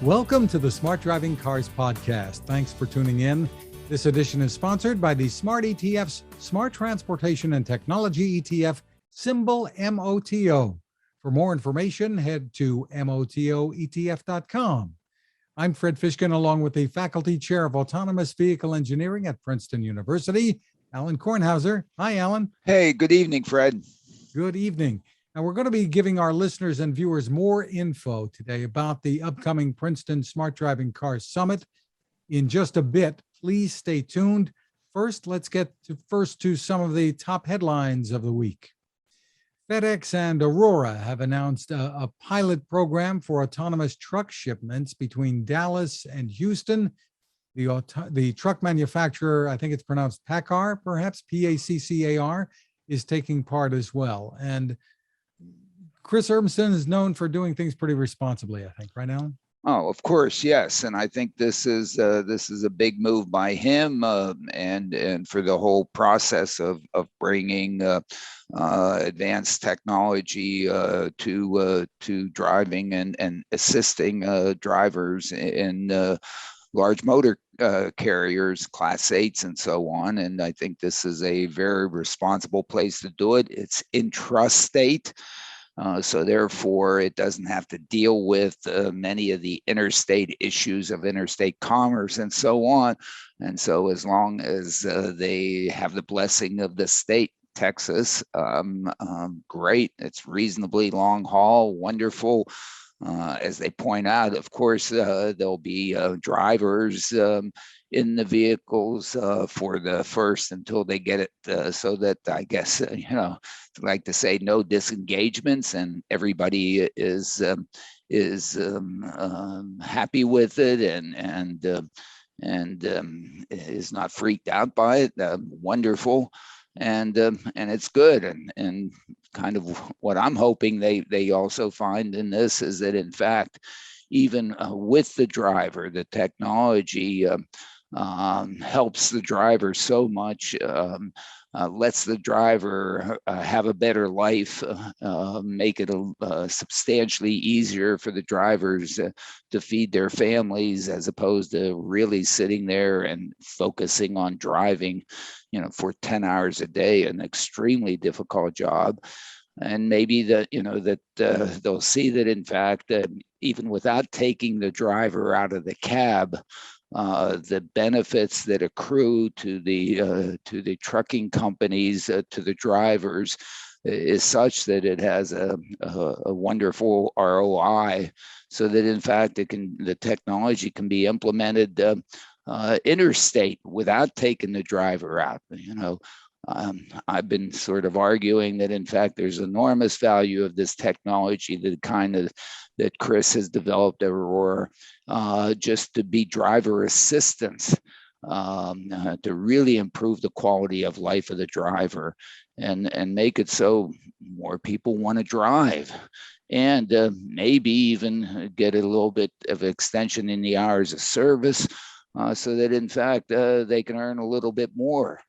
Welcome to the Smart Driving Cars podcast. Thanks for tuning in. This edition is sponsored by the Smart ETF's Smart Transportation and Technology ETF, symbol MOTO. For more information, head to motoetf.com. I'm Fred Fishkin, along with the Faculty Chair of Autonomous Vehicle Engineering at Princeton University, Alan Kornhauser. Hi, Alan. Hey, good evening, Fred. Good evening. Now, we're going to be giving our listeners and viewers more info today about the upcoming Princeton Smart Driving Cars Summit in just a bit. Please stay tuned. First, let's get to some of the top headlines of the week. FedEx and Aurora have announced a pilot program for autonomous truck shipments between Dallas and Houston. The truck manufacturer, I think it's pronounced PACCAR, perhaps, PACCAR, is taking part as well. And Chris Urbanson is known for doing things pretty responsibly, I think, right, Alan? Oh, of course, yes, and I think this is a big move by him, and for the whole process of bringing advanced technology to driving and assisting drivers in large motor carriers, Class 8s, and so on. And I think this is a very responsible place to do it. It's intrastate. So therefore, it doesn't have to deal with many of the interstate issues of interstate commerce and so on. And so as long as they have the blessing of the state, Texas, great. It's reasonably long haul, wonderful. As they point out, of course, there'll be drivers in the vehicles for the first until they get it, so that I guess, like to say, no disengagements, and everybody is happy with it and is not freaked out by it. Wonderful. And it's good, and kind of what I'm hoping they also find in this is that, in fact, even with the driver, the technology helps the driver so much, lets the driver have a better life, make it substantially easier for the drivers to feed their families, as opposed to really sitting there and focusing on driving, for 10 hours a day, an extremely difficult job. And maybe that they'll see that, in fact, even without taking the driver out of the cab, the benefits that accrue to the trucking companies, to the drivers, is such that it has a wonderful ROI, so that, in fact, the technology can be implemented interstate without taking the driver out. I've been sort of arguing that, in fact, there's enormous value of this technology, the kind of that Chris has developed at Aurora, just to be driver assistance, to really improve the quality of life of the driver, and make it so more people want to drive, and maybe even get a little bit of extension in the hours of service, so that, in fact, they can earn a little bit more.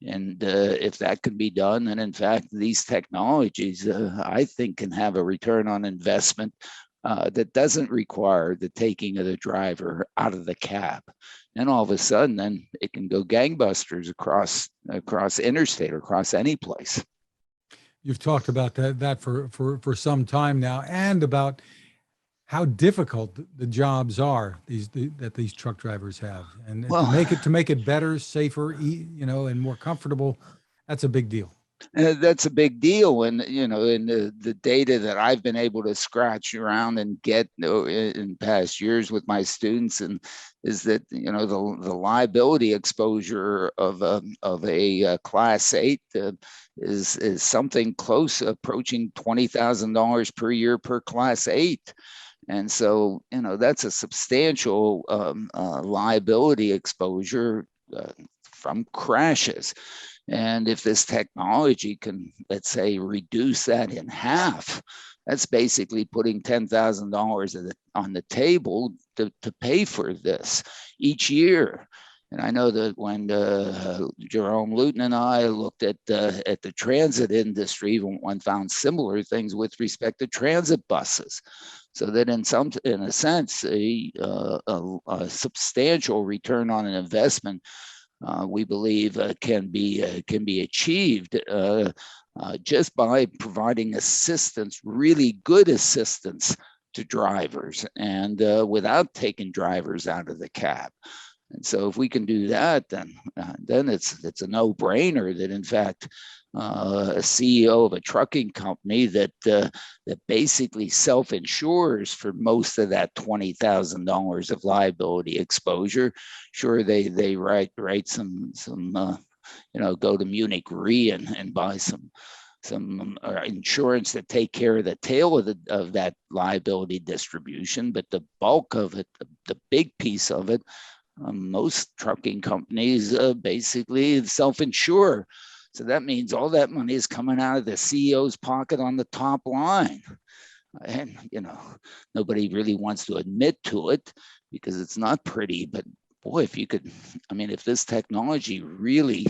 And if that can be done, then, in fact, these technologies, I think, can have a return on investment that doesn't require the taking of the driver out of the cab. And all of a sudden, then it can go gangbusters across interstate or across any place. You've talked about that for some time now, and about how difficult the jobs are that these truck drivers have, and to make it better, safer, and more comfortable. That's a big deal. That's a big deal, and in the data that I've been able to scratch around and get in past years with my students, and is that the liability exposure of a Class 8 is something close approaching $20,000 per year per Class 8. And so, that's a substantial liability exposure from crashes. And if this technology can, let's say, reduce that in half, that's basically putting $10,000 on the table to pay for this each year. And I know that when Jerome Luton and I looked at the transit industry, one found similar things with respect to transit buses. so that in a sense, a substantial return on an investment, we believe can be achieved just by providing assistance, really good assistance to drivers, and without taking drivers out of the cab. And so if we can do that, then it's a no-brainer that, in fact, a CEO of a trucking company that basically self-insures for most of that $20,000 of liability exposure. Sure, they write some go to Munich Re and buy some insurance that take care of the tail of that liability distribution, but the bulk of it, the big piece of it, most trucking companies basically self-insure. So that means all that money is coming out of the CEO's pocket on the top line. And, nobody really wants to admit to it because it's not pretty, but boy, if this technology really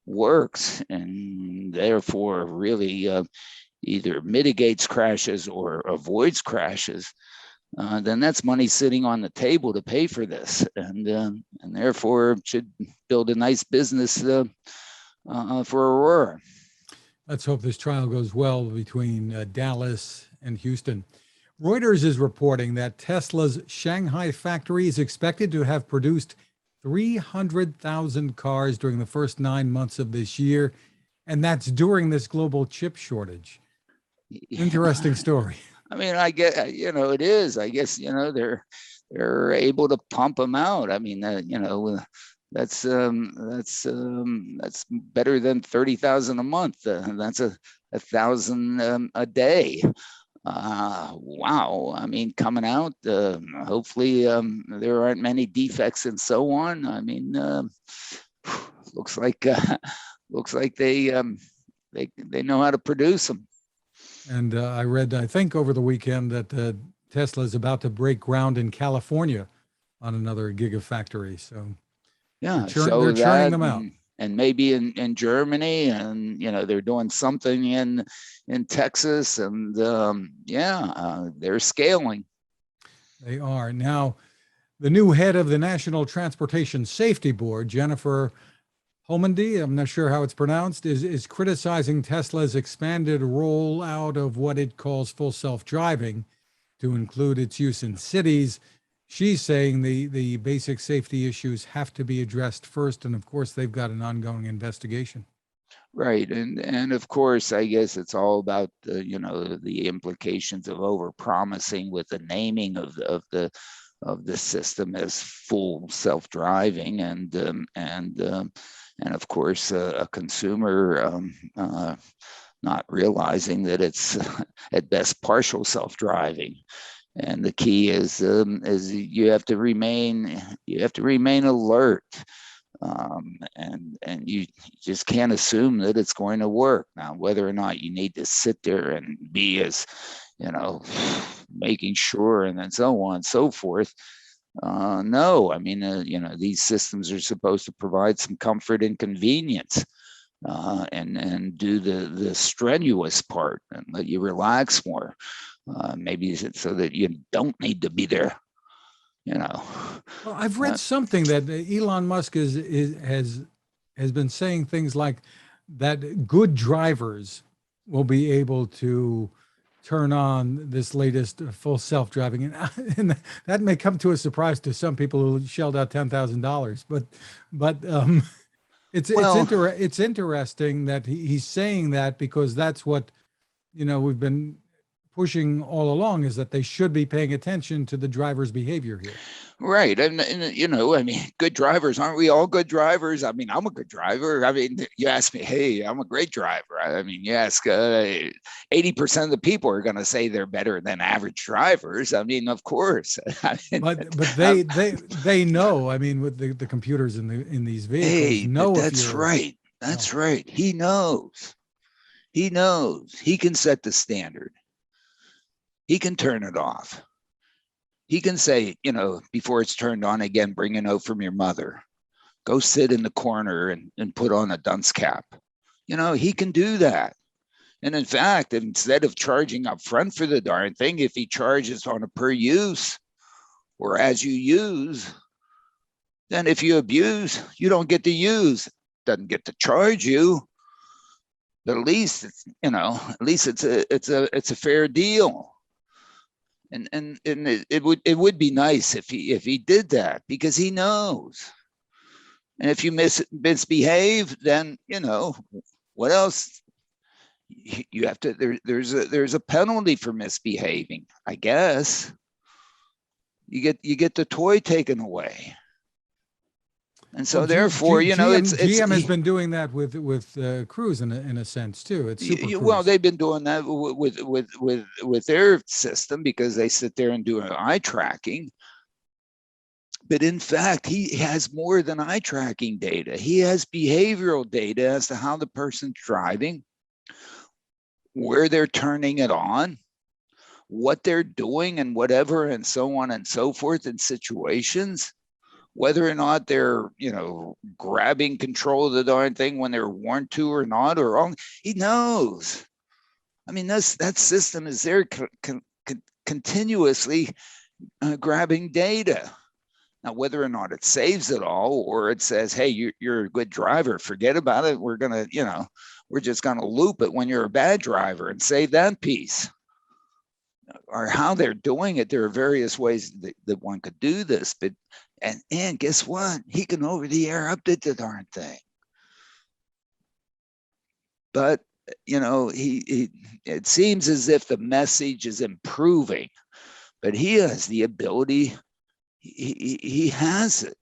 works and therefore really either mitigates crashes or avoids crashes, then that's money sitting on the table to pay for this, and therefore should build a nice business for Aurora. Let's hope this trial goes well between Dallas and Houston. Reuters is reporting that Tesla's Shanghai factory is expected to have produced 300,000 cars during the first 9 months of this year, and that's during this global chip shortage. Interesting story. I guess, it is. I guess, they're able to pump them out. That's better than 30,000 a month. That's 1,000 a day. Wow. Coming out, hopefully there aren't many defects and so on. Looks like they know how to produce them. And I read, I think over the weekend, that Tesla is about to break ground in California on another gigafactory. So yeah, they're churning them out. And maybe in Germany, and they're doing something in Texas, and they're scaling. They are. Now, the new head of the National Transportation Safety Board, Jennifer Homendy, I'm not sure how it's pronounced, is criticizing Tesla's expanded rollout of what it calls full self-driving to include its use in cities. She's saying the basic safety issues have to be addressed first, and of course they've got an ongoing investigation. Right, and of course, I guess it's all about the implications of overpromising with the naming of the system as full self-driving, and of course a consumer not realizing that it's at best partial self-driving. And the key is you have to remain alert, and you just can't assume that it's going to work. Now, whether or not you need to sit there and be as making sure and then so on and so forth. No, these systems are supposed to provide some comfort and convenience, and do the strenuous part and let you relax more. Maybe so that you don't need to be there. Well, I've read something that Elon Musk has been saying things like that good drivers will be able to turn on this latest full self-driving, and that may come to a surprise to some people who shelled out $10,000. But it's interesting that he's saying that, because that's what we've been pushing all along, is that they should be paying attention to the driver's behavior here. Right. And good drivers, aren't we all good drivers? I'm a good driver. You ask me, hey, I'm a great driver. You ask 80% of the people are going to say they're better than average drivers. Of course. But they know, with the computers in these vehicles, that's right. That's right. He knows. He can set the standard. He can turn it off. He can say, before it's turned on again, bring a note from your mother. Go sit in the corner and put on a dunce cap. He can do that. And in fact, instead of charging up front for the darn thing, if he charges on a per use or as you use, then if you abuse, you don't get to use. Doesn't get to charge you. But at least it's, at least it's a fair deal. And it would be nice if he did that, because he knows. And if you misbehave, then what else? You have to. There's a penalty for misbehaving, I guess. You get the toy taken away. And so therefore, GM has been doing that with Cruise in a sense too. It's Super Cruise. Well, they've been doing that with their system, because they sit there and do eye tracking. But in fact, he has more than eye tracking data. He has behavioral data as to how the person's driving, where they're turning it on, what they're doing, and whatever, and so on and so forth in situations. Whether or not they're, grabbing control of the darn thing when they're warned to or not, or all, he knows. I mean, that system is there continuously grabbing data. Now, whether or not it saves it all, or it says, hey, you're a good driver, forget about it. We're going to, we're just going to loop it when you're a bad driver and save that piece. Or how they're doing it. There are various ways that one could do this, but and guess what? He can over the air update the darn thing. But it seems as if the message is improving, but he has the ability. He has it,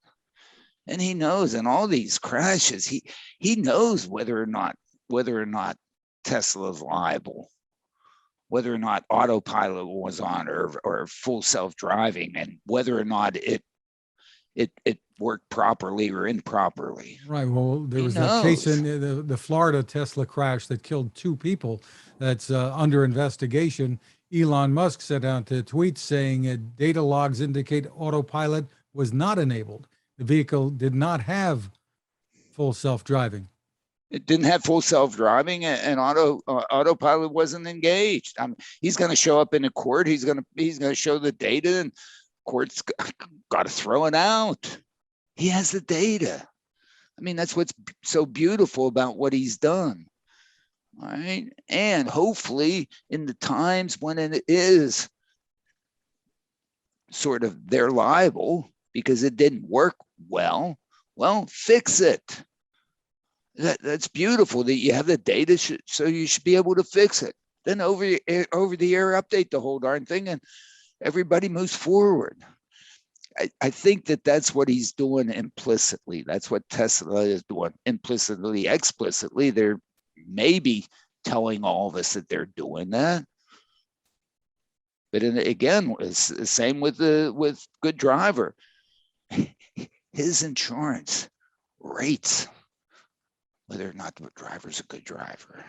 and he knows in all these crashes. He knows whether or not Tesla's liable, whether or not autopilot was on, or full self-driving, and whether or not it worked properly or improperly. Right. Well, there was that case in the Florida Tesla crash that killed 2 people. That's under investigation. Elon Musk sent out a tweet saying data logs indicate autopilot was not enabled. The vehicle did not have full self-driving. It didn't have full self-driving, and autopilot wasn't engaged. He's going to show up in a court. He's going to show the data, and court's got to throw it out. He has the data. I mean, that's what's so beautiful about what he's done. All right. And hopefully in the times when it is sort of they're liable because it didn't work well, fix it. That's beautiful that you have the data, so you should be able to fix it. Then over the air update the whole darn thing, and everybody moves forward. I think that's what he's doing implicitly. That's what Tesla is doing implicitly, explicitly. They're maybe telling all of us that they're doing that. But again, it's the same with Good Driver. His insurance rates whether or not the driver's a good driver.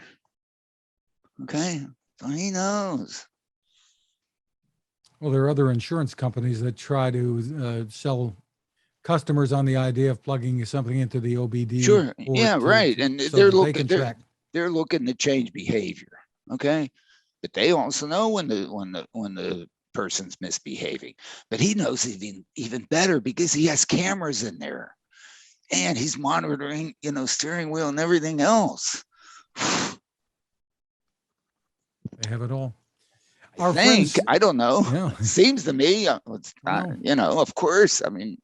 Okay, so he knows. Well, there are other insurance companies that try to sell customers on the idea of plugging something into the OBD. Sure. Yeah, right. And so they're they're looking to change behavior. Okay, but they also know when the person's misbehaving. But he knows even better because he has cameras in there, and he's monitoring, steering wheel and everything else. They have it all. I don't know. Yeah. It seems to me, of course. I mean,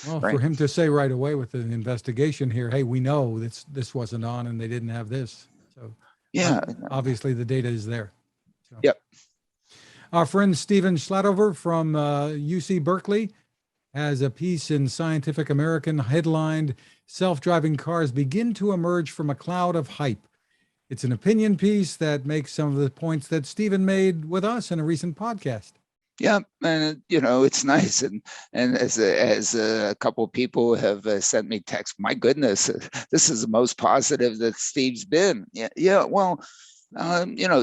well, right. For him to say right away with an investigation here, hey, we know this wasn't on and they didn't have this. So yeah, obviously the data is there. So. Yep. Our friend Stephen Schlotover from UC Berkeley has a piece in Scientific American headlined "Self-Driving Cars Begin to Emerge from a Cloud of Hype." It's an opinion piece that makes some of the points that Stephen made with us in a recent podcast. Yeah, and it's nice, and as a couple of people have sent me text, my goodness, this is the most positive that Steve's been. Yeah. Well,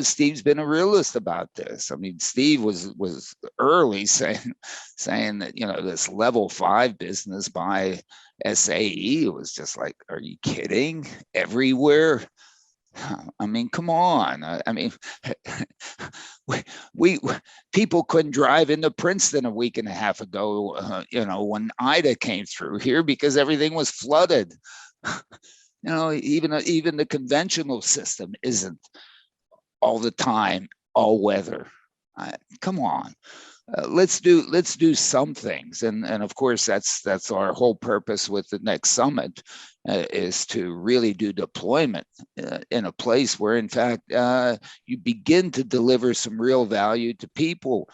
Steve's been a realist about this. I mean, Steve was early saying that this level 5 business by SAE was just like, are you kidding? Everywhere. I mean, come on. I mean, we people couldn't drive into Princeton a week and a half ago, when Ida came through here because everything was flooded. Even the conventional system isn't all the time, all weather. Come on. Let's do some things, and of course that's our whole purpose with the next summit, is to really do deployment in a place where in fact you begin to deliver some real value to people.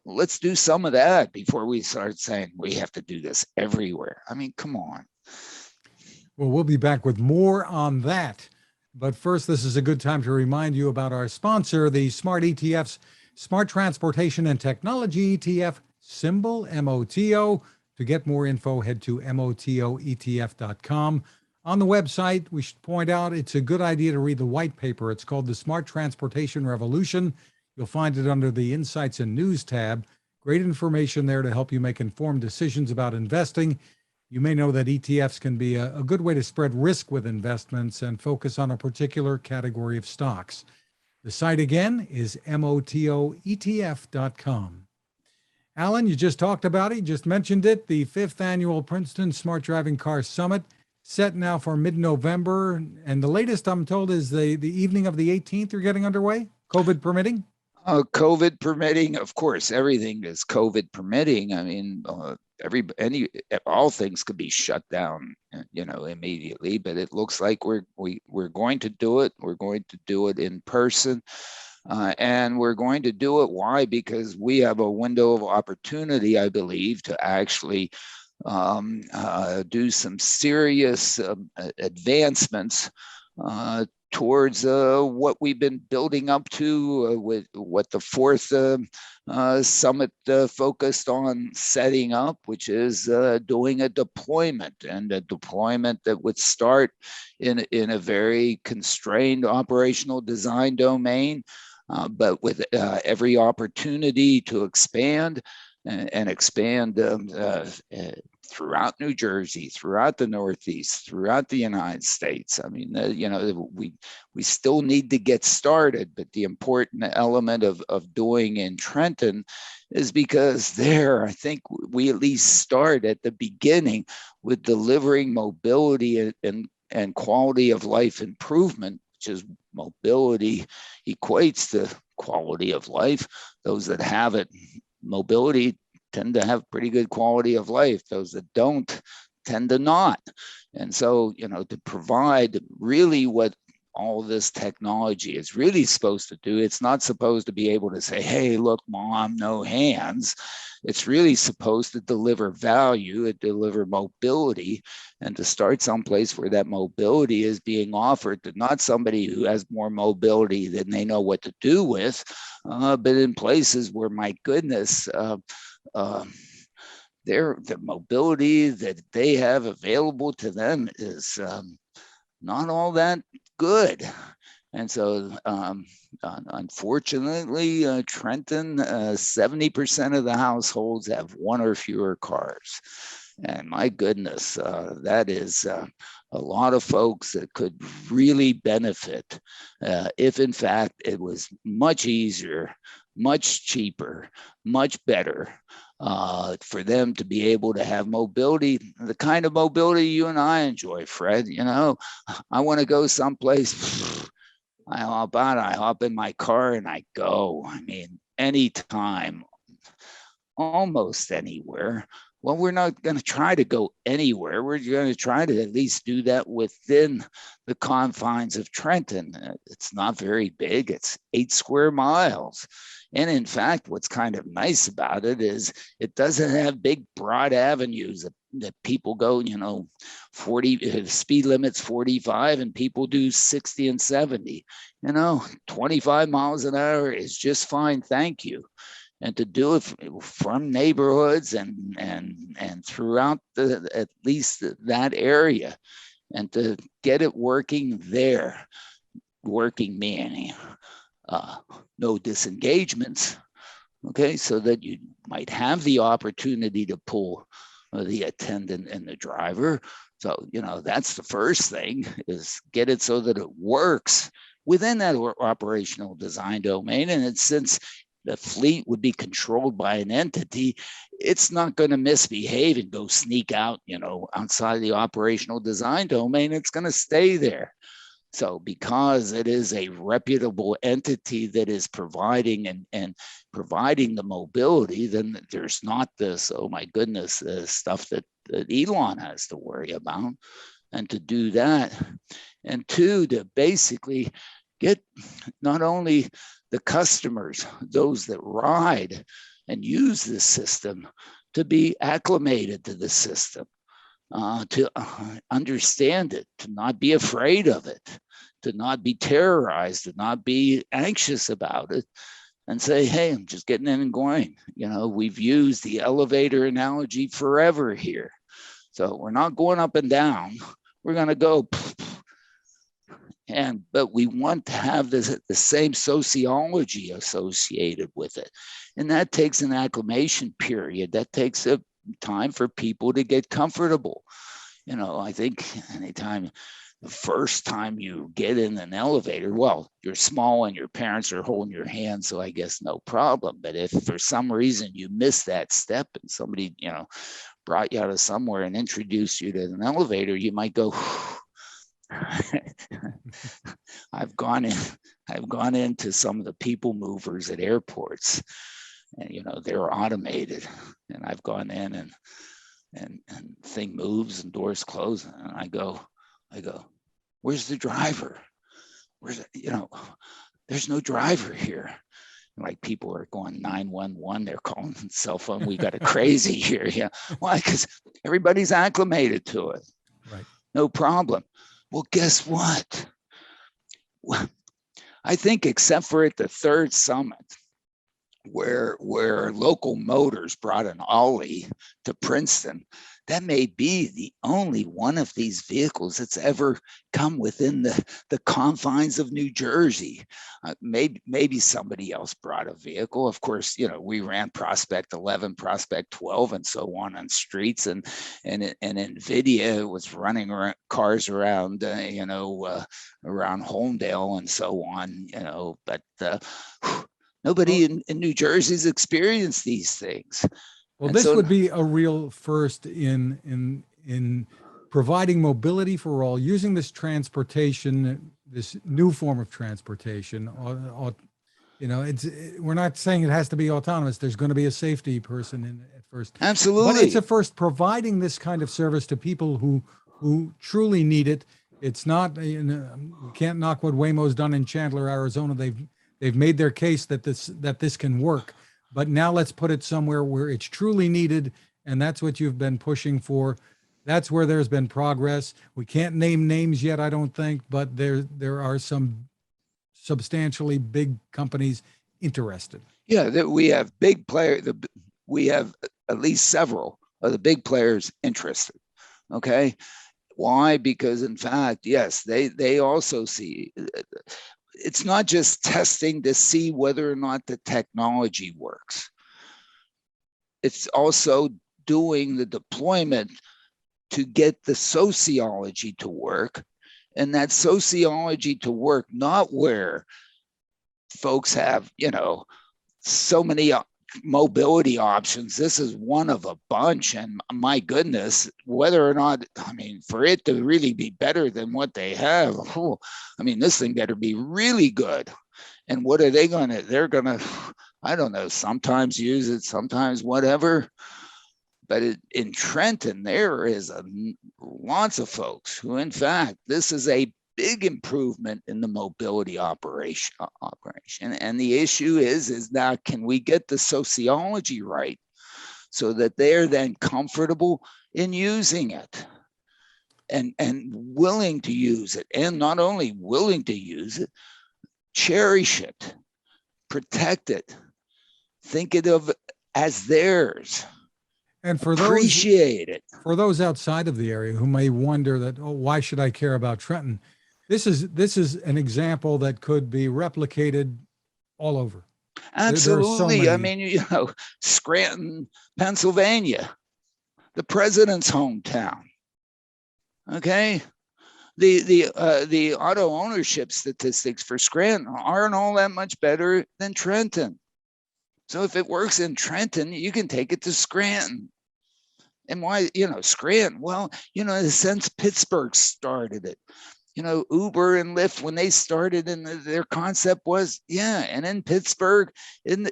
Let's do some of that before we start saying we have to do this everywhere. I mean, come on. Well, we'll be back with more on that. But first, this is a good time to remind you about our sponsor, the Smart ETF's Smart Transportation and Technology ETF, symbol MOTO. To get more info, head to motoetf.com. On the website, we should point out it's a good idea to read the white paper. It's called the Smart Transportation Revolution. You'll find it under the Insights and News tab. Great information there to help you make informed decisions about investing. You may know that ETFs can be a good way to spread risk with investments and focus on a particular category of stocks. The site again is motoetf.com. Alan, you just talked about it, you just mentioned it, the 5th annual Princeton Smart Driving Car Summit, set now for mid-November. And the latest, I'm told, is the evening of the 18th you're getting underway, COVID permitting? COVID permitting, of course, everything is COVID permitting. I mean, all things could be shut down, immediately. But it looks like we're going to do it. We're going to do it in person, and we're going to do it. Why? Because we have a window of opportunity, I believe, to actually do some serious advancements towards what we've been building up to, with what the 4th summit focused on setting up, which is doing a deployment, and a deployment that would start in a very constrained operational design domain, but with every opportunity to expand and expand throughout New Jersey, throughout the Northeast, throughout the United States. I mean, we still need to get started, but the important element of doing in Trenton is because there, I think we at least start at the beginning with delivering mobility and quality of life improvement, which is mobility equates to quality of life. Those that have it, mobility, tend to have pretty good quality of life. Those that don't tend to not. And so, to provide really what all this technology is really supposed to do, it's not supposed to be able to say, hey, look, Mom, no hands. It's really supposed to deliver value, deliver mobility, and to start someplace where that mobility is being offered to not somebody who has more mobility than they know what to do with, but in places where, my goodness, the mobility that they have available to them is not all that good. And so, unfortunately, Trenton, 70% of the households have one or fewer cars. And my goodness, that is a lot of folks that could really benefit if, in fact, it was much easier, much cheaper, much better for them to be able to have mobility, the kind of mobility you and I enjoy, Fred. I want to go someplace. I hop in my car and I go. I mean, anytime, almost anywhere. Well, we're not going to try to go anywhere. We're going to try to at least do that within the confines of Trenton. It's not very big. It's 8 square miles. And in fact, what's kind of nice about it is it doesn't have big, broad avenues that people go, 40, speed limit's 45 and people do 60 and 70. 25 miles an hour is just fine. Thank you. And to do it from neighborhoods and throughout at least that area, and to get it working there, working meaning no disengagements, okay, so that you might have the opportunity to pull the attendant and the driver So, that's the first thing, is get it so that it works within that operational design domain. And since the fleet would be controlled by an entity, it's not going to misbehave and go sneak out, outside the operational design domain. It's going to stay there. So because it is a reputable entity that is providing and providing the mobility, then there's not this, oh my goodness, stuff that Elon has to worry about. And to do that, and two, to basically get not only the customers, those that ride and use this system, to be acclimated to the system, to understand it, to not be afraid of it, to not be terrorized, to not be anxious about it, and say, hey, I'm just getting in and going. We've used the elevator analogy forever here. So we're not going up and down. We're going to go. But we want to have the same sociology associated with it. And that takes an acclimation period. That takes a time for people to get comfortable. I think anytime, the first time you get in an elevator, well, you're small and your parents are holding your hand, so I guess no problem. But if for some reason you miss that step and somebody, brought you out of somewhere and introduced you to an elevator, you might go, I've gone into some of the people movers at airports, and they're automated, and I've gone in and thing moves and doors close, and I go, where's the driver? There's no driver here. Like, people are going 911, they're calling cell phone. We got a crazy here. Yeah. Why? Because everybody's acclimated to it. Right. No problem. Well, guess what? I think, except for at the third summit, where Local Motors brought an Ollie to Princeton, that may be the only one of these vehicles that's ever come within the confines of New Jersey. Maybe somebody else brought a vehicle. Of course, we ran Prospect 11, Prospect 12, and so on streets, and NVIDIA was running cars around, around Holmdel and so on, but nobody in New Jersey's experienced these things. Well, And this so, would be a real first in providing mobility for all, using this transportation, this new form of transportation. We're not saying it has to be autonomous. There's going to be a safety person in at first. absolutely. But it's a first providing this kind of service to people who truly need it. It's not, we can't knock what Waymo's done in Chandler, Arizona. They've made their case that this can work. But now let's put it somewhere where it's truly needed, and that's what you've been pushing for. That's where there's been progress. We can't name names yet, I don't think, but there are some substantially big companies interested. Yeah, that we have big players. We have at least several of the big players interested. Okay, why? Because in fact, yes, they also see. It's not just testing to see whether or not the technology works. It's also doing the deployment to get the sociology to work, and that sociology to work not where folks have, so many mobility options. This is one of a bunch, and my goodness, whether or not, for it to really be better than what they have, this thing better be really good. And what are they gonna? They're gonna, I don't know, sometimes use it, sometimes whatever. But in Trenton, there is lots of folks who, in fact, this is a big improvement in the mobility operation. And the issue is now, can we get the sociology right so that they're then comfortable in using it and willing to use it, and not only willing to use it, cherish it, protect it, think it of as theirs. And for appreciate it. For those outside of the area who may wonder that, why should I care about Trenton? This is an example that could be replicated all over. Absolutely. So Scranton, Pennsylvania, the president's hometown. Okay. The auto ownership statistics for Scranton aren't all that much better than Trenton. So if it works in Trenton, you can take it to Scranton. And why, Scranton? Well, since Pittsburgh started it, Uber and Lyft, when they started, and their concept was, and in Pittsburgh, in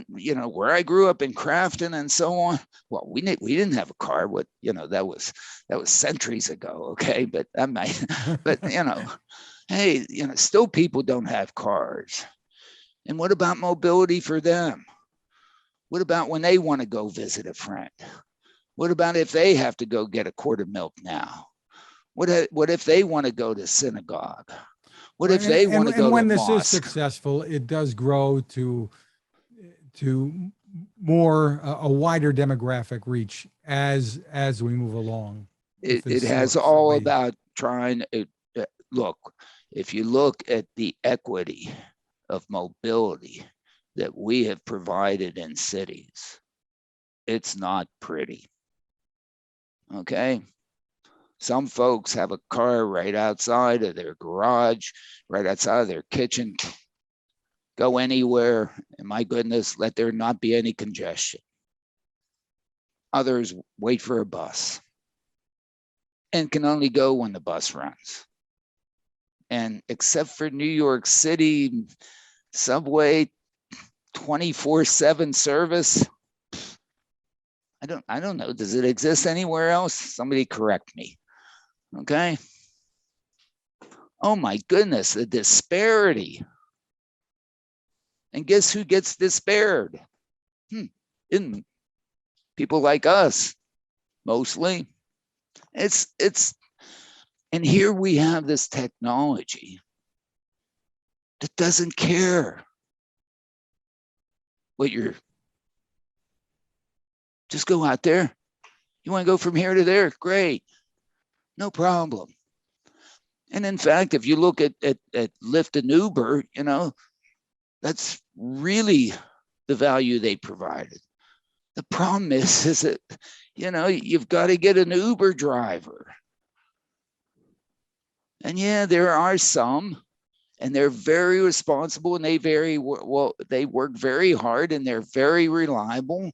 where I grew up in Crafton and so on. Well, we didn't have a car. That was centuries ago. Okay, but hey, still people don't have cars. And what about mobility for them? What about when they want to go visit a friend? What about if they have to go get a quart of milk now? What if they want to go to synagogue? What if they want to go and when to this is mosque? successful, it does grow to more a wider demographic reach as we move along. It has all about trying to look. If you look at the equity of mobility that we have provided in cities, it's not pretty. Okay. Some folks have a car right outside of their garage, right outside of their kitchen. Go anywhere, and my goodness, let there not be any congestion. Others wait for a bus and can only go when the bus runs. And except for New York City subway 24/7 service, I don't know. Does it exist anywhere else? Somebody correct me. Okay. Oh my goodness, the disparity. And guess who gets despaired? In people like us, mostly. And here we have this technology that doesn't care what you're. Just go out there. You want to go from here to there? Great. No problem. And in fact, if you look at Lyft and Uber, that's really the value they provided. The problem is that, you've got to get an Uber driver. And there are some, and they're very responsible, and they they work very hard, and they're very reliable.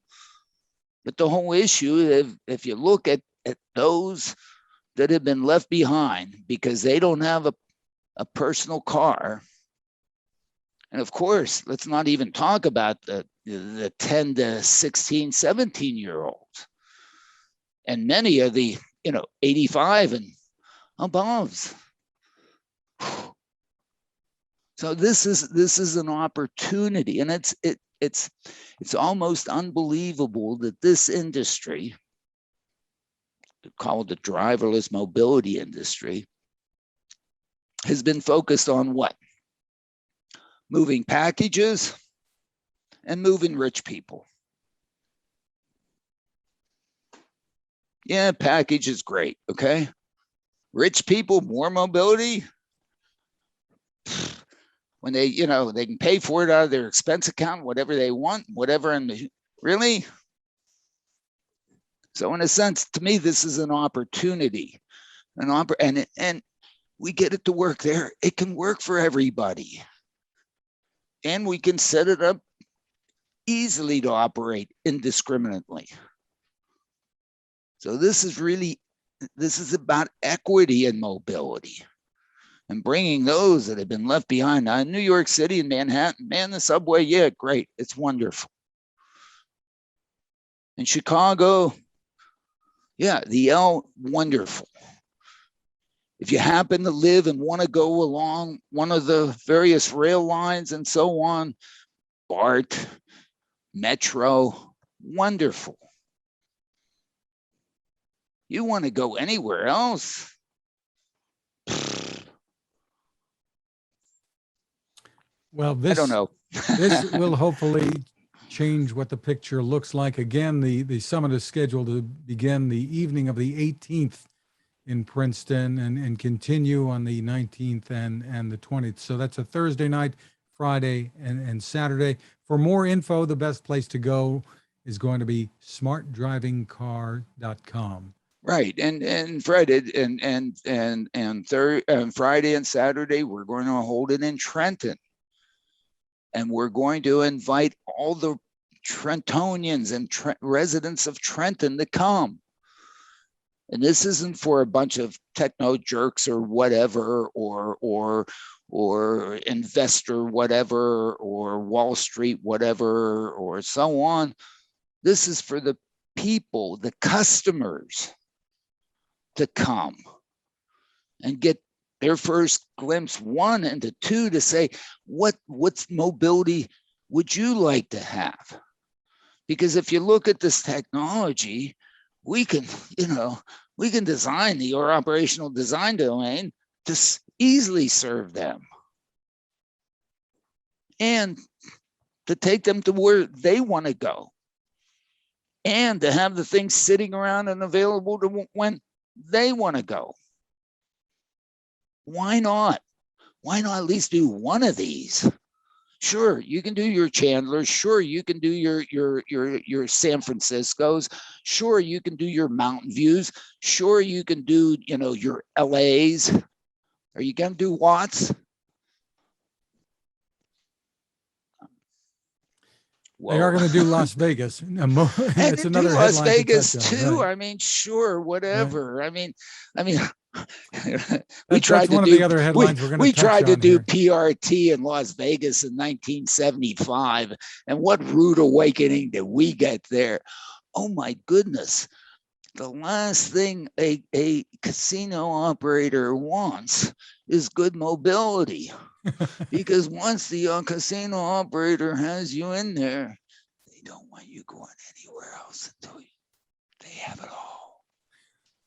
But the whole issue, if you look at those that have been left behind because they don't have a personal car, and of course, let's not even talk about the 10 to 16, 17-year-olds, and many of the 85 and above. So this is an opportunity, and it's almost unbelievable that this industry, called the driverless mobility industry, has been focused on what? Moving packages and moving rich people. Yeah, package is great, okay? Rich people, more mobility. When they can pay for it out of their expense account, whatever they want, whatever. Really? So in a sense, to me, this is an opportunity, and we get it to work there. It can work for everybody. And we can set it up easily to operate indiscriminately. So this is about equity and mobility, and bringing those that have been left behind. Now, in New York City and Manhattan, man, the subway, yeah, great. It's wonderful. In Chicago, yeah, the L, wonderful. If you happen to live and want to go along one of the various rail lines and so on, BART, Metro, wonderful. You want to go anywhere else? Well, I don't know. This will hopefully change what the picture looks like. Again, the summit is scheduled to begin the evening of the 18th in Princeton and continue on the 19th and the 20th. So that's a Thursday night, Friday, and Saturday. For more info, the best place to go is going to be smartdrivingcar.com. Right. And Friday and Friday and Saturday, we're going to hold it in Trenton. And we're going to invite all the Trentonians and residents of Trenton to come. And this isn't for a bunch of techno jerks or whatever, or investor whatever, or Wall Street whatever, or so on. This is for the people, the customers, to come and get their first glimpse, one, and two, to say, what's mobility would you like to have? Because if you look at this technology, we can design your operational design domain to easily serve them and to take them to where they want to go, and to have the things sitting around and available to when they want to go. Why not? Why not at least do one of these? Sure, you can do your Chandlers. Sure, you can do your San Franciscos. Sure, you can do your Mountain Views. Sure, you can do your LAs. Are you going to do Watts? They are going to do Las Vegas. It's another Las Vegas too. Right. I mean, sure, whatever. Right. I mean, we tried to do the other headlines we tried to do PRT in Las Vegas in 1975, and what rude awakening did we get there? Oh my goodness. The last thing a casino operator wants is good mobility. Because once the casino operator has you in there, they don't want you going anywhere else until they have it all.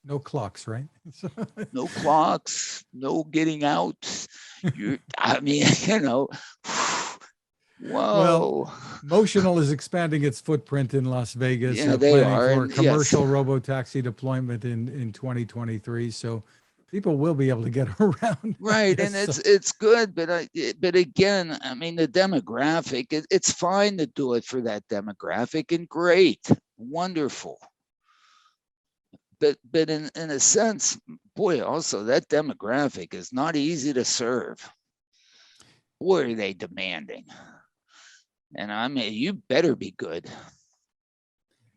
No clocks, right? No clocks, no getting out. Whoa. Well, Motional is expanding its footprint in Las Vegas. Yeah, they are. For commercial robotaxi deployment in 2023. So people will be able to get around. Right. And it's good. But again, I mean, the demographic, it's fine to do it for that demographic, and great, wonderful. But in a sense, boy, also that demographic is not easy to serve. Boy, are they demanding. And I mean, you better be good.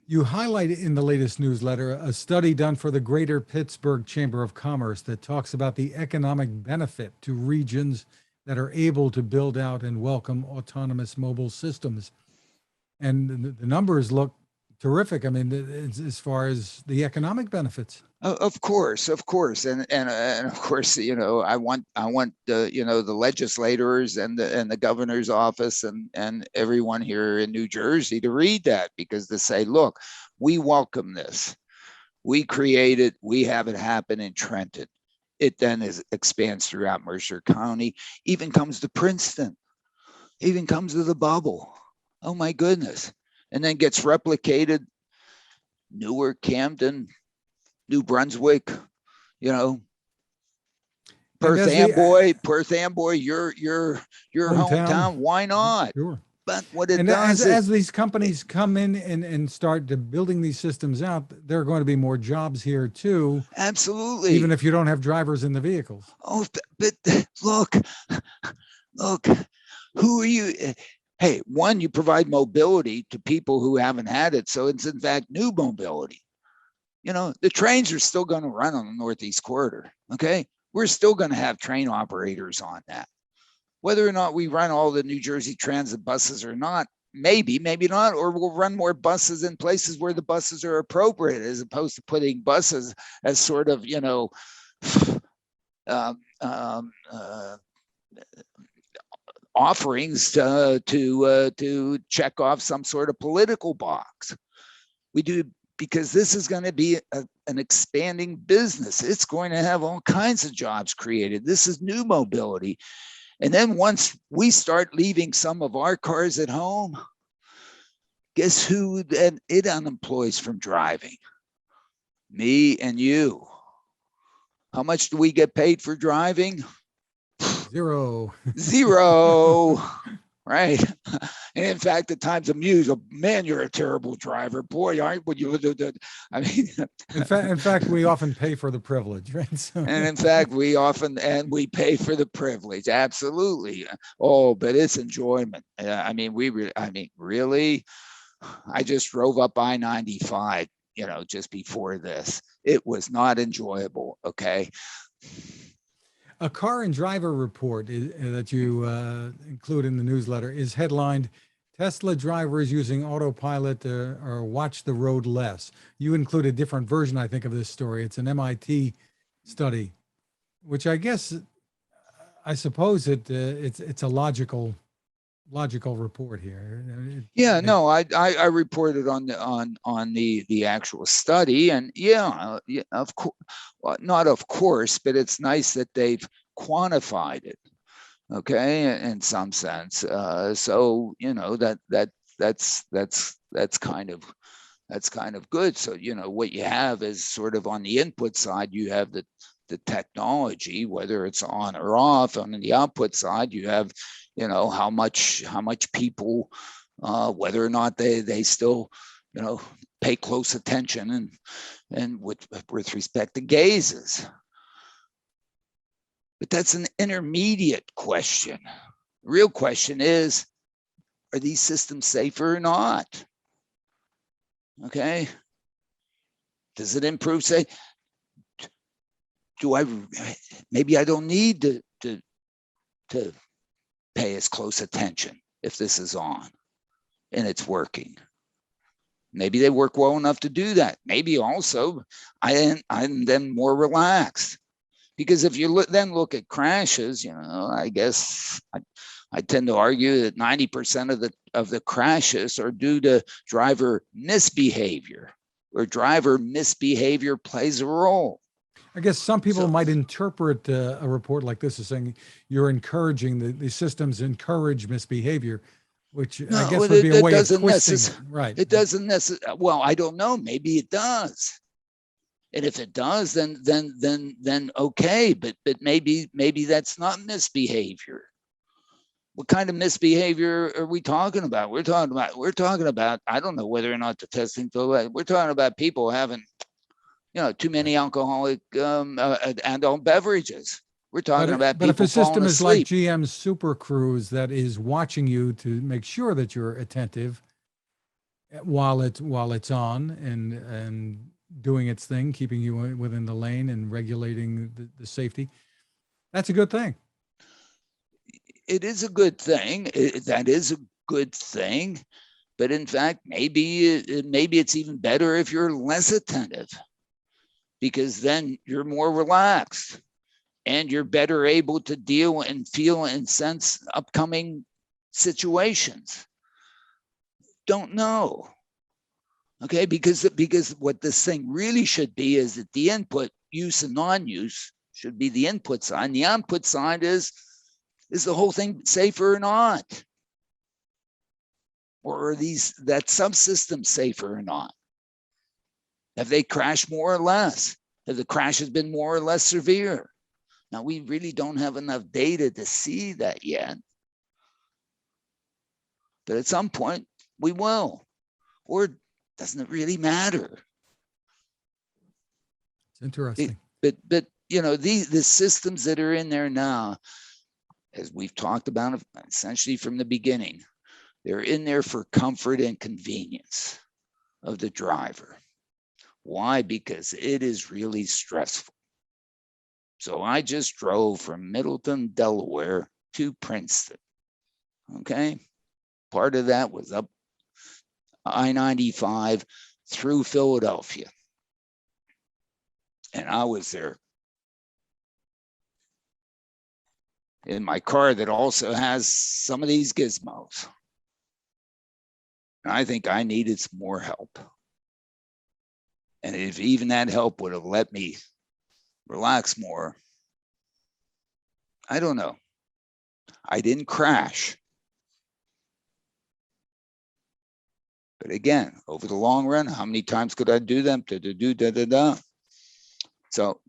You highlight in the latest newsletter a study done for the Greater Pittsburgh Chamber of Commerce that talks about the economic benefit to regions that are able to build out and welcome autonomous mobile systems. And the numbers look terrific. I mean, as far as the economic benefits. Of course, and of course, I want the legislators and the governor's office and everyone here in New Jersey to read that, because to say, look, we welcome this, we create it, we have it happen in Trenton. It then expands throughout Mercer County, even comes to Princeton, even comes to the bubble. Oh my goodness. And then gets replicated Newark, Camden, New Brunswick, Perth Amboy, your hometown. Why not? Sure. But what it does as these companies come in and start to building these systems out, there are going to be more jobs here too. Absolutely. Even if you don't have drivers in the vehicles. Oh, but look, who are you? Hey, one, you provide mobility to people who haven't had it. So it's in fact new mobility. The trains are still going to run on the Northeast Corridor. Okay. We're still going to have train operators on that. Whether or not we run all the New Jersey Transit buses or not, maybe not, or we'll run more buses in places where the buses are appropriate, as opposed to putting buses as sort of, offerings to check off some sort of political box. We do, because this is going to be an expanding business. It's going to have all kinds of jobs created. This is new mobility. And then once we start leaving some of our cars at home, guess who then it unemploys from driving? Me and you. How much do we get paid for driving? Zero. Right. And in fact, at times amused, oh, man, you're a terrible driver. Boy, aren't would you? I mean, In fact, we often pay for the privilege, right? So, and in fact, we pay for the privilege. Absolutely. Oh, but it's enjoyment. I mean, really, I just drove up I-95, just before this. It was not enjoyable. Okay. a car and driver report that you include in the newsletter is headlined Tesla drivers using autopilot or watch the road less. You include a different version, I think, of this story. It's an MIT study, which I suppose it's a logical report here. Yeah, no, I reported on the actual study, and yeah, of course, well, not of course, but it's nice that they've quantified it. Okay, in some sense. So that's kind of good. So what you have is sort of on the input side, you have the technology, whether it's on or off. On the output side, you have how much people, whether or not they still pay close attention and with respect to gazes. But that's an intermediate question. The real question is, are these systems safer or not? Okay. Does it improve? Say, maybe I don't need to pay as close attention if this is on and it's working. Maybe they work well enough to do that. Maybe also I'm then more relaxed. Because if you then look at crashes, I guess I tend to argue that 90% of the crashes are due to driver misbehavior, or driver misbehavior plays a role. I guess some people might interpret a report like this as saying you're encouraging the systems encourage misbehavior, which I guess would be a way of twisting it. Right. It doesn't necessarily. Well, I don't know. Maybe it does. And if it does, then okay, but maybe that's not misbehavior. What kind of misbehavior are we talking about? We're talking about. I don't know whether or not the testing. We're talking about people having, too many alcoholic adult beverages. We're talking about people. But if a system is like asleep. GM's Super Cruise that is watching you to make sure that you're attentive while it's on and doing its thing, keeping you within the lane and regulating the safety, that's a good thing. It is a good thing. That is a good thing. But in fact, maybe it's even better if you're less attentive, because then you're more relaxed and you're better able to deal and feel and sense upcoming situations. Don't know. Okay, because what this thing really should be is that the input, use and non-use, should be the input side. And the output side is the whole thing safer or not? Or are that subsystem safer or not? Have they crashed more or less? Have the crashes been more or less severe? Now, we really don't have enough data to see that yet. But at some point, we will. Or doesn't it really matter? It's interesting. But the systems that are in there now, as we've talked about essentially from the beginning, they're in there for comfort and convenience of the driver. Why? Because it is really stressful. So I just drove from Middleton, Delaware to Princeton. Okay. Part of that was up I-95 through Philadelphia. And I was there in my car that also has some of these gizmos. And I think I needed some more help. And if even that help would have let me relax more, I don't know. I didn't crash. But again, over the long run, how many times could I do them? So,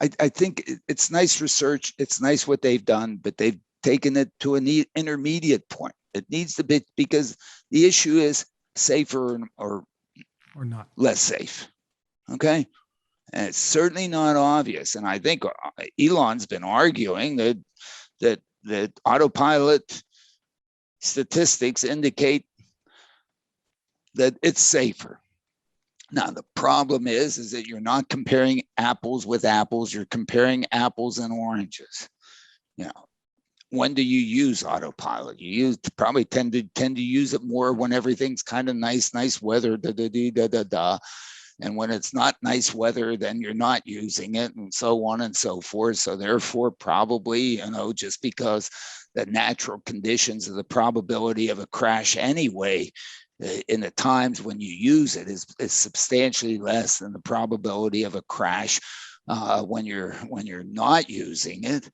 I think it's nice research. It's nice what they've done, but they've taken it to an intermediate point. It needs to be, because the issue is safer or not less safe. Okay. And it's certainly not obvious. And I think Elon's been arguing that autopilot statistics indicate that it's safer. Now, the problem is that you're not comparing apples with apples. You're comparing apples and oranges. You know, when do you use autopilot? You probably tend to use it more when everything's kind of nice weather, and when it's not nice weather, then you're not using it, and so on and so forth. So therefore, probably, just because the natural conditions of the probability of a crash anyway, in the times when you use it, is substantially less than the probability of a crash when you're not using it.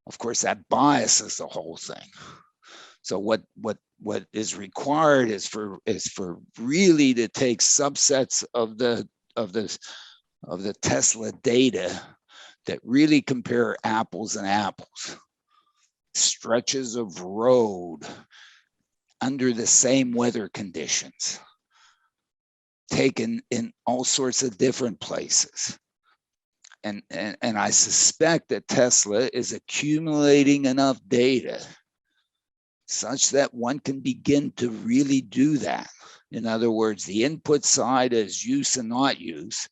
Of course, that biases the whole thing. So what is required is for really to take subsets of the Tesla data that really compare apples and apples, stretches of road under the same weather conditions, taken in all sorts of different places. And I suspect that Tesla is accumulating enough data such that one can begin to really do that. In other words, the input side is use and not use,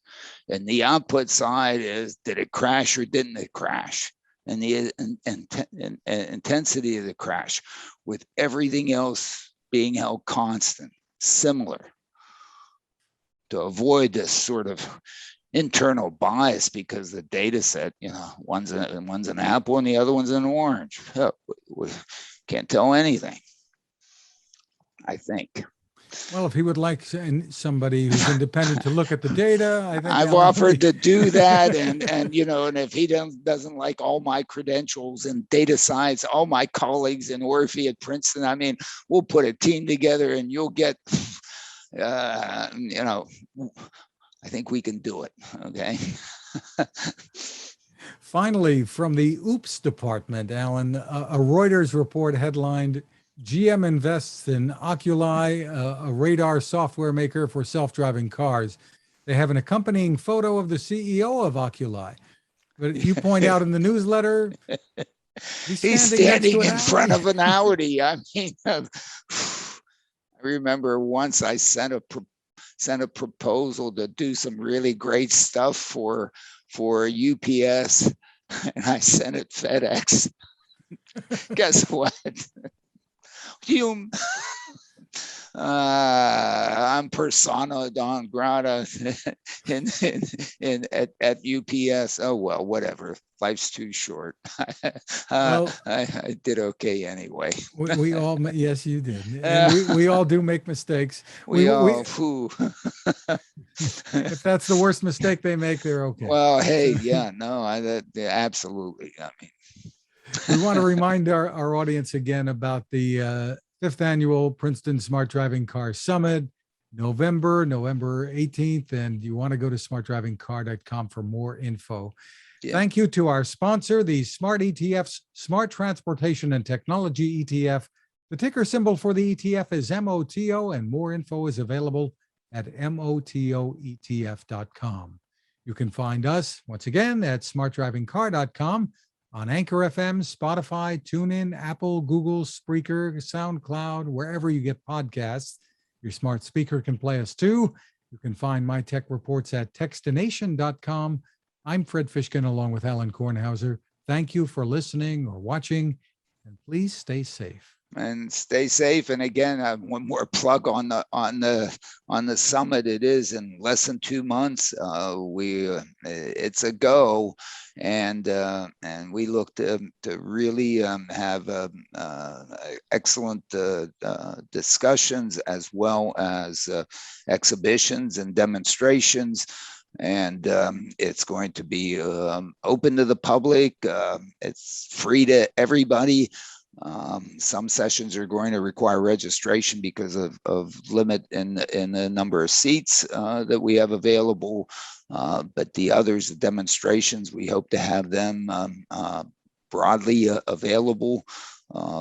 and the output side is, did it crash or didn't it crash? And the intensity of the crash, with everything else being held constant, similar, to avoid this sort of internal bias, because the data set, one's an apple and the other one's an orange. We can't tell anything, I think. Well, if he would like somebody who's independent to look at the data, I think I've offered to do that, and if he doesn't like all my credentials and data science, all my colleagues in Orphe at Princeton, I mean, we'll put a team together, and you'll get, I think we can do it. Okay. Finally, from the Oops department, Alan, a Reuters report headlined, GM invests in Oculi, a radar software maker for self-driving cars. They have an accompanying photo of the CEO of Oculi. But you point out in the newsletter, he's standing in front of an Audi. I mean, I remember once I sent a proposal to do some really great stuff for UPS, and I sent it FedEx. Guess what? I'm persona non grata at UPS. Oh well, whatever. Life's too short. I did okay anyway. We all, yes, you did. And we all do make mistakes. If that's the worst mistake they make, they're okay. Well, hey, yeah, no, absolutely. I mean, we want to remind our audience again about the 5th annual Princeton Smart Driving Car Summit, November 18th, and you want to go to smartdrivingcar.com for more info. Yeah. Thank you to our sponsor, the Smart ETF's Smart Transportation and Technology ETF. The ticker symbol for the ETF is MOTO, and more info is available at motoetf.com. You can find us, once again, at smartdrivingcar.com, on Anchor FM, Spotify, TuneIn, Apple, Google, Spreaker, SoundCloud, wherever you get podcasts. Your smart speaker can play us too. You can find my tech reports at textination.com. I'm Fred Fishkin along with Alan Kornhauser. Thank you for listening or watching, and please stay safe. And stay safe. And again, one more plug on the summit. It is in less than 2 months. It's a go, and we look to really have excellent discussions, as well as exhibitions and demonstrations. And it's going to be open to the public. It's free to everybody. Some sessions are going to require registration because of limit in the number of seats that we have available. But the others, the demonstrations, we hope to have them broadly available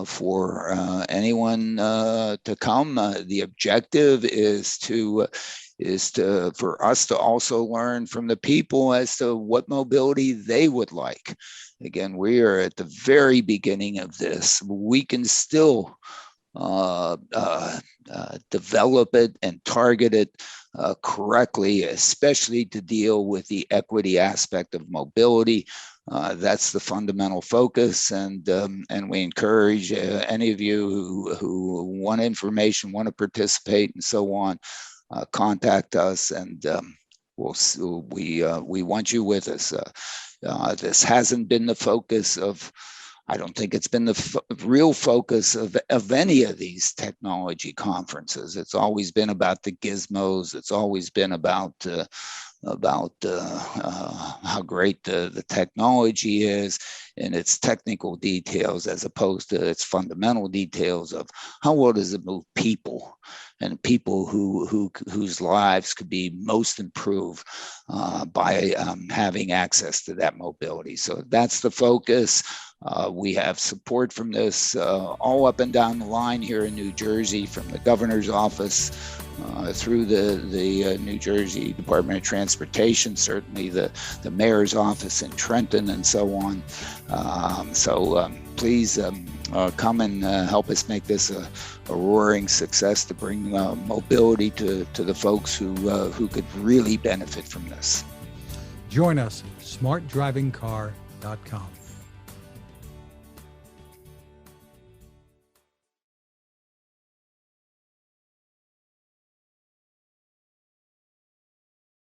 for anyone to come. The objective is for us to also learn from the people as to what mobility they would like. Again, we are at the very beginning of this. We can still develop it and target it correctly, especially to deal with the equity aspect of mobility. That's the fundamental focus, and we encourage any of you who want information, want to participate, and so on. Contact us, and we want you with us. This hasn't been the focus of. I don't think it's been the real focus of any of these technology conferences. It's always been about the gizmos. It's always been about how great the technology is and its technical details, as opposed to its fundamental details of how well does it move people, and people whose lives could be most improved by having access to that mobility. So that's the focus. We have support from this all up and down the line here in New Jersey, from the governor's office through the New Jersey Department of Transportation, certainly the mayor's office in Trenton, and so on. Please come and help us make this a roaring success, to bring mobility to the folks who could really benefit from this. Join us, smartdrivingcar.com.